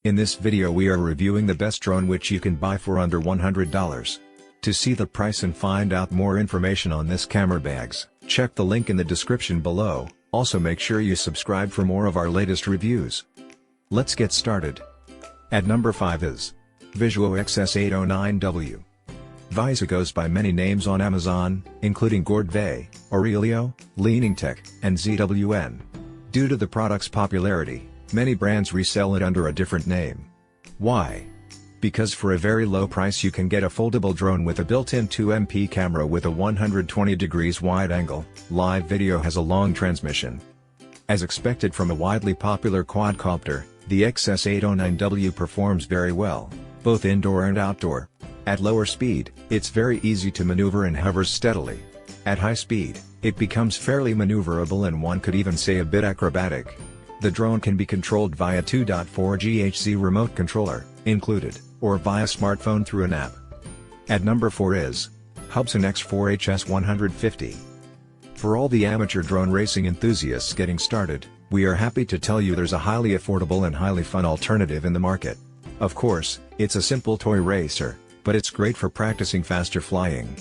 In this video we are reviewing the best drone which you can buy for under $100. To see the price and find out more information on this camera bags, check the link in the description below. Also make sure you subscribe for more of our latest reviews. Let's get started. At number 5 is Visuo XS809W. Visa goes by many names on Amazon, including Gordve, Aurelio, Leaningtech, and ZWN. Due to the product's popularity, many brands resell it under a different name. Why? Because for a very low price you can get a foldable drone with a built-in 2MP camera with a 120 degrees wide angle, live video, has a long transmission. As expected from a widely popular quadcopter, the XS809W performs very well, both indoor and outdoor. At lower speed, it's very easy to maneuver and hovers steadily. At high speed, it becomes fairly maneuverable and one could even say a bit acrobatic. The drone can be controlled via 2.4 GHz remote controller, included, or via smartphone through an app. At number 4 is Hubsan X4 HS150. For all the amateur drone racing enthusiasts getting started, we are happy to tell you there's a highly affordable and highly fun alternative in the market. Of course, it's a simple toy racer, but it's great for practicing faster flying.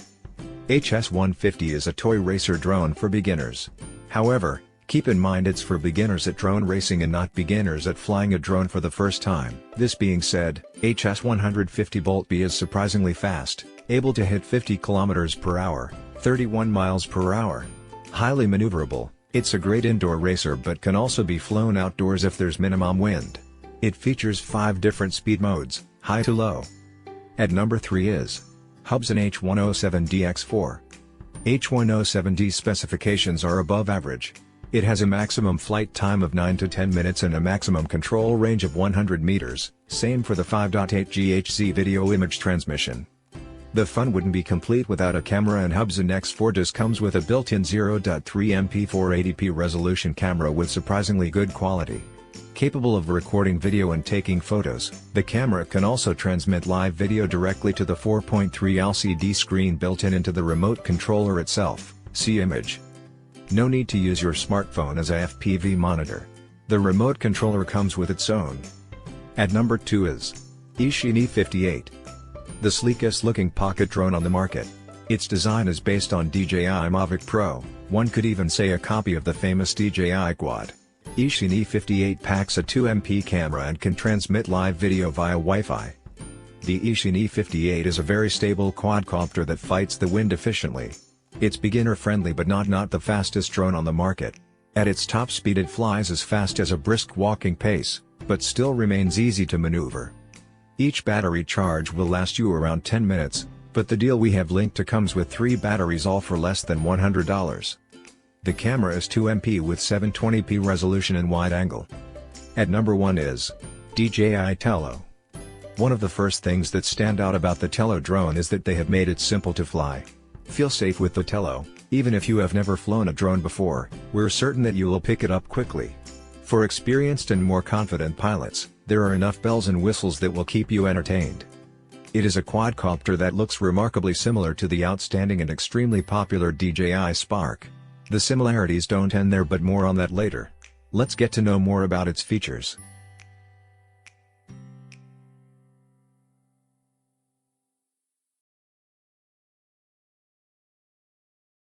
HS150 is a toy racer drone for beginners. However, keep in mind it's for beginners at drone racing and not beginners at flying a drone for the first time. This being said, HS150 Bolt B is surprisingly fast, able to hit 50 km per hour, 31 miles per hour. Highly maneuverable, it's a great indoor racer but can also be flown outdoors if there's minimum wind. It features 5 different speed modes, high to low. At number 3 is Hubsan H107 DX4. H107D specifications are above average. It has a maximum flight time of 9 to 10 minutes and a maximum control range of 100 meters, same for the 5.8 GHz video image transmission. The fun wouldn't be complete without a camera, and Hubsan X4 just comes with a built-in 0.3 MP 480p resolution camera with surprisingly good quality. Capable of recording video and taking photos, the camera can also transmit live video directly to the 4.3 LCD screen built into the remote controller itself. See image. No need to use your smartphone as a FPV monitor. The remote controller comes with its own. At number 2 is Hubsan E58. The sleekest looking pocket drone on the market. Its design is based on DJI Mavic Pro, one could even say a copy of the famous DJI Quad. Hubsan E58 packs a 2MP camera and can transmit live video via Wi-Fi. The Hubsan E58 is a very stable quadcopter that fights the wind efficiently. It's beginner-friendly but not the fastest drone on the market. At its top speed it flies as fast as a brisk walking pace, but still remains easy to maneuver. Each battery charge will last you around 10 minutes, but the deal we have linked to comes with 3 batteries, all for less than $100. The camera is 2MP with 720p resolution and wide angle. At number 1 is DJI Telo. One of the first things that stand out about the Telo drone is that they have made it simple to fly. Feel safe with the Telo. Even if you have never flown a drone before, we're certain that you will pick it up quickly. For experienced and more confident pilots, there are enough bells and whistles that will keep you entertained. It is a quadcopter that looks remarkably similar to the outstanding and extremely popular DJI Spark. The similarities don't end there, but more on that later. Let's get to know more about its features.